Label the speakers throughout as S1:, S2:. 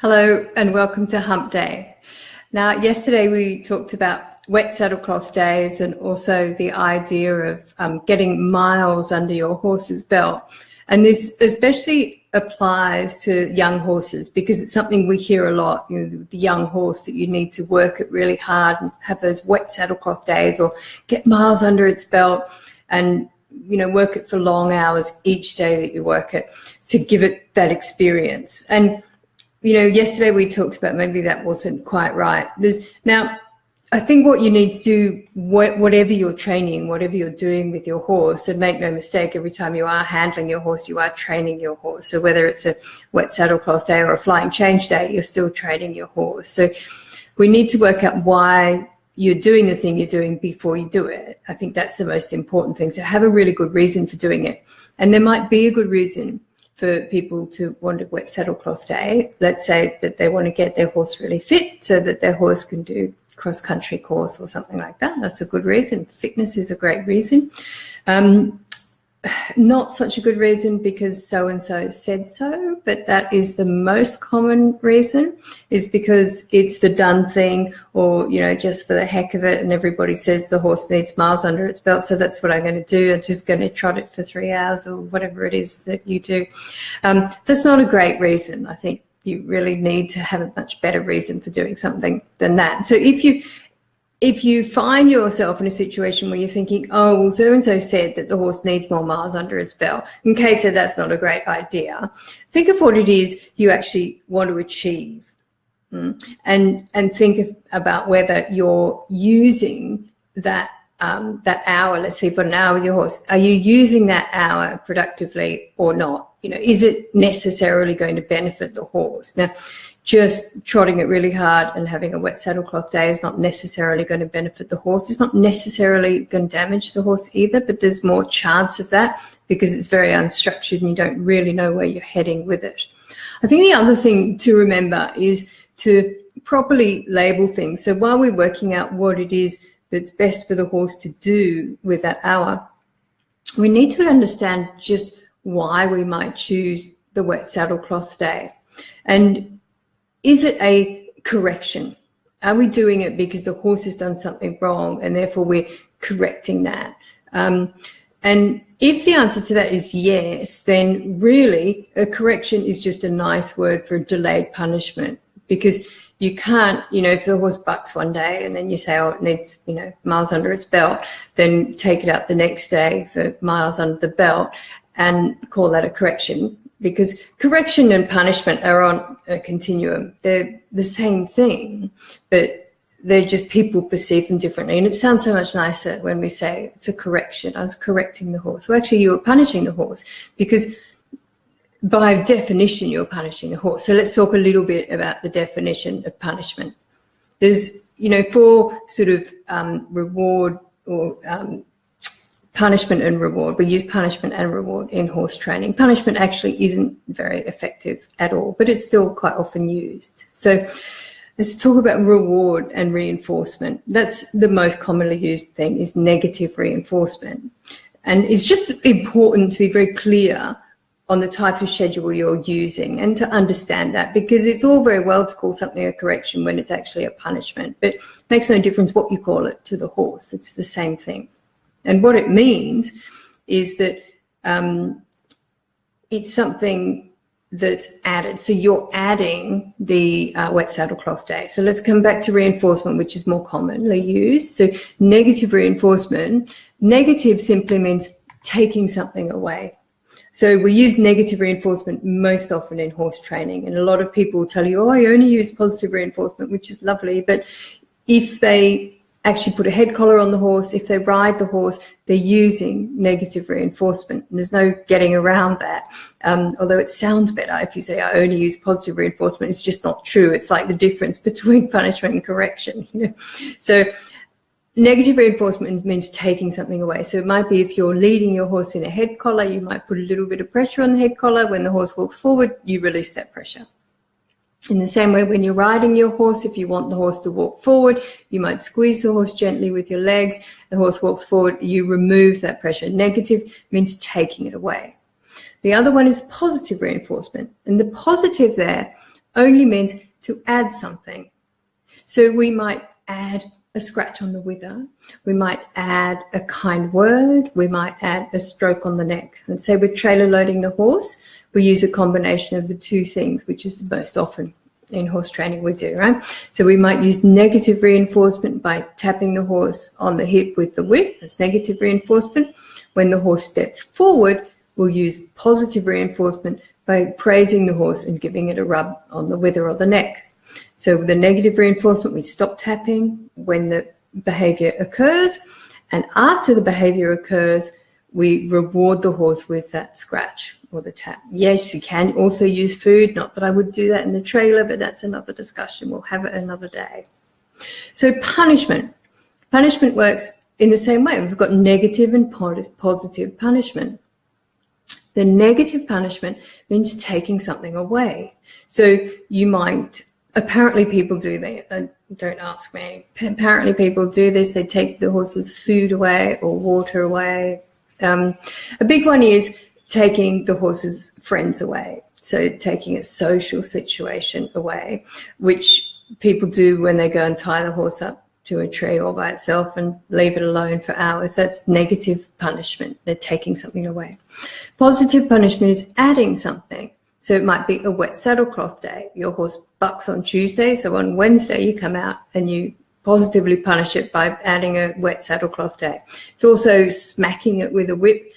S1: Hello and welcome to Hump Day. Now, yesterday we talked about wet saddlecloth days and also the idea of getting miles under your horse's belt. And this especially applies to young horses because it's something we hear a lot, the young horse, that you need to work it really hard and have those wet saddlecloth days or get miles under its belt and work it for long hours each day that you work it to give it that experience. And yesterday we talked about maybe that wasn't quite right. Now, I think what you need to do, whatever you're training, whatever you're doing with your horse, and make no mistake, every time you are handling your horse, you are training your horse. So whether it's a wet saddlecloth day or a flying change day, you're still training your horse. So we need to work out why you're doing the thing you're doing before you do it. I think that's the most important thing. So have a really good reason for doing it. And there might be a good reason for people to want a wet saddlecloth day. Let's say that they want to get their horse really fit so that their horse can do cross-country course or something like that. That's a good reason. Fitness is a great reason. Not such a good reason because so-and-so said so, but that is the most common reason, is because it's the done thing, or, just for the heck of it, and everybody says the horse needs miles under its belt, so that's what I'm going to do. I'm just going to trot it for 3 hours or whatever it is that you do. That's not a great reason. I think you really need to have a much better reason for doing something than that. So if you find yourself in a situation where you're thinking, oh, well, so-and-so said that the horse needs more miles under its belt, in case that's not a great idea, think of what it is you actually want to achieve, and think about whether you're using that hour. Let's say for an hour with your horse, are you using that hour productively or not? Is it necessarily going to benefit the horse? Now, just trotting it really hard and having a wet saddlecloth day is not necessarily going to benefit the horse. It's not necessarily going to damage the horse either, but there's more chance of that because it's very unstructured and you don't really know where you're heading with it. I think the other thing to remember is to properly label things. So while we're working out what it is that's best for the horse to do with that hour, we need to understand just why we might choose the wet saddlecloth day. And is it a correction? Are we doing it because the horse has done something wrong and therefore we're correcting that? And if the answer to that is yes, then really a correction is just a nice word for delayed punishment, because you can't, if the horse bucks one day and then you say, oh, it needs, miles under its belt, then take it out the next day for miles under the belt and call that a correction. Because correction and punishment are on a continuum. They're the same thing, but they're just, people perceive them differently. And it sounds so much nicer when we say it's a correction. I was correcting the horse. Well, actually, you were punishing the horse because by definition, you're punishing the horse. So let's talk a little bit about the definition of punishment. There's, 4 sort of reward or punishment and reward. We use punishment and reward in horse training. Punishment actually isn't very effective at all, but it's still quite often used. So let's talk about reward and reinforcement. That's the most commonly used thing, is negative reinforcement. And it's just important to be very clear on the type of schedule you're using and to understand that, because it's all very well to call something a correction when it's actually a punishment, but it makes no difference what you call it to the horse. It's the same thing. And what it means is that it's something that's added. So you're adding the wet saddlecloth day. So let's come back to reinforcement, which is more commonly used. So negative reinforcement, negative simply means taking something away. So we use negative reinforcement most often in horse training. And a lot of people will tell you, oh, I only use positive reinforcement, which is lovely. But if they actually put a head collar on the horse, if they ride the horse, they're using negative reinforcement. And there's no getting around that. Although it sounds better if you say I only use positive reinforcement, it's just not true. It's like the difference between punishment and correction. So negative reinforcement means taking something away. So it might be if you're leading your horse in a head collar, you might put a little bit of pressure on the head collar. When the horse walks forward, you release that pressure. In the same way, when you're riding your horse, if you want the horse to walk forward, you might squeeze the horse gently with your legs. The horse walks forward, you remove that pressure. Negative means taking it away. The other one is positive reinforcement. And the positive there only means to add something. So we might add a scratch on the wither, we might add a kind word, we might add a stroke on the neck. And say we're trailer loading the horse, we use a combination of the two things, which is the most often in horse training we do, right? So we might use negative reinforcement by tapping the horse on the hip with the whip. That's negative reinforcement. When the horse steps forward, we'll use positive reinforcement by praising the horse and giving it a rub on the wither or the neck. So with the negative reinforcement, we stop tapping when the behavior occurs. And after the behavior occurs, we reward the horse with that scratch or the tap. Yes, you can also use food. Not that I would do that in the trailer, but that's another discussion. We'll have it another day. So punishment. Punishment works in the same way. We've got negative and positive punishment. The negative punishment means taking something away. So you might, apparently people do that. Don't ask me. Apparently people do this. They take the horse's food away or water away. A big one is taking the horse's friends away. So taking a social situation away, which people do when they go and tie the horse up to a tree all by itself and leave it alone for hours. That's negative punishment. They're taking something away. Positive punishment is adding something. So it might be a wet saddlecloth day. Your horse bucks on Tuesday, so on Wednesday you come out and you positively punish it by adding a wet saddlecloth day. It's also smacking it with a whip.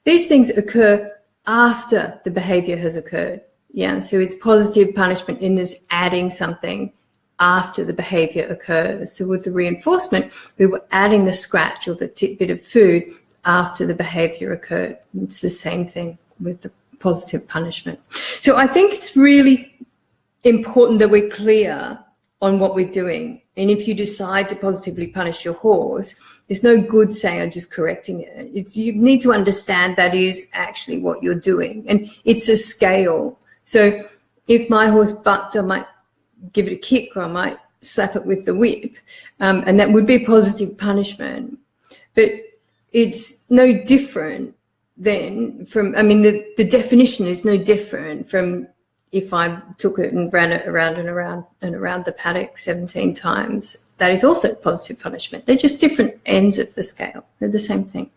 S1: These things occur after the behavior has occurred. Yeah, so it's positive punishment in this adding something after the behavior occurs. So with the reinforcement, we were adding the scratch or the tidbit of food after the behavior occurred. It's the same thing with the positive punishment. So I think it's really important that we're clear on what we're doing. And if you decide to positively punish your horse, there's no good saying, I'm just correcting it. You need to understand that is actually what you're doing. And it's a scale. So if my horse bucked, I might give it a kick or I might slap it with the whip. And that would be positive punishment. But it's no different then from, I mean, the definition is no different from if I took it and ran it around and around and around the paddock 17 times. That is also positive punishment. They're just different ends of the scale. They're the same thing.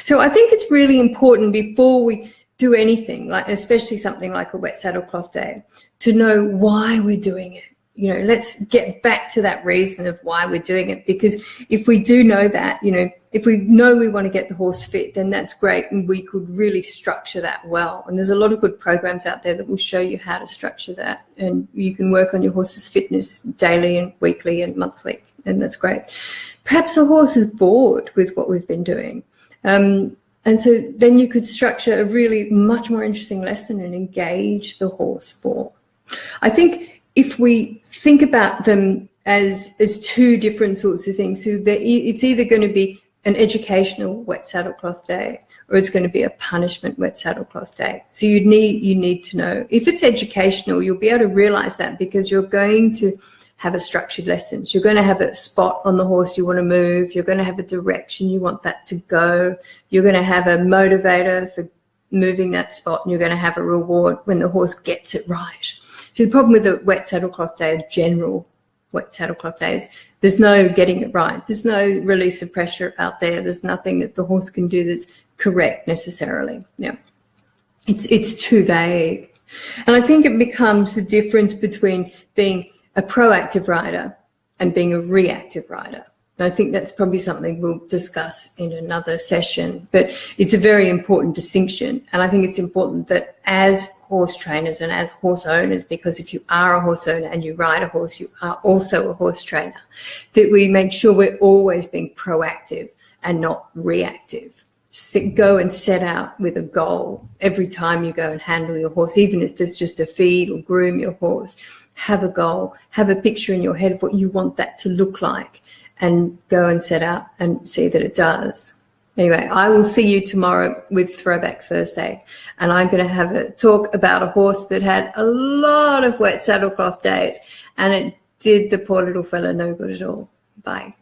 S1: So I think it's really important before we do anything, like especially something like a wet saddlecloth day, to know why we're doing it. You know, let's get back to that reason of why we're doing it, because if we do know that, you know, if we know we want to get the horse fit, then that's great, and we could really structure that well. And there's a lot of good programs out there that will show you how to structure that, and you can work on your horse's fitness daily and weekly and monthly, and that's great. Perhaps the horse is bored with what we've been doing, and so then you could structure a really much more interesting lesson and engage the horse more. I think if we think about them as two different sorts of things, so it's either going to be an educational wet saddlecloth day or it's going to be a punishment wet saddlecloth day. So you need to know. If it's educational, you'll be able to realize that because you're going to have a structured lesson. So you're going to have a spot on the horse you want to move. You're going to have a direction you want that to go. You're going to have a motivator for moving that spot, and you're going to have a reward when the horse gets it right. So the problem with the wet saddlecloth day, the general wet saddlecloth days, there's no getting it right. There's no release of pressure out there. There's nothing that the horse can do that's correct necessarily. Yeah, it's too vague. And I think it becomes the difference between being a proactive rider and being a reactive rider. And I think that's probably something we'll discuss in another session, but it's a very important distinction. And I think it's important that as horse trainers and as horse owners, because if you are a horse owner and you ride a horse, you are also a horse trainer, that we make sure we're always being proactive and not reactive. Go and set out with a goal every time you go and handle your horse, even if it's just to feed or groom your horse. Have a goal, have a picture in your head of what you want that to look like, and go and set out and see that it does. Anyway, I will see you tomorrow with Throwback Thursday, and I'm going to have a talk about a horse that had a lot of wet saddlecloth days, and it did the poor little fella no good at all. Bye.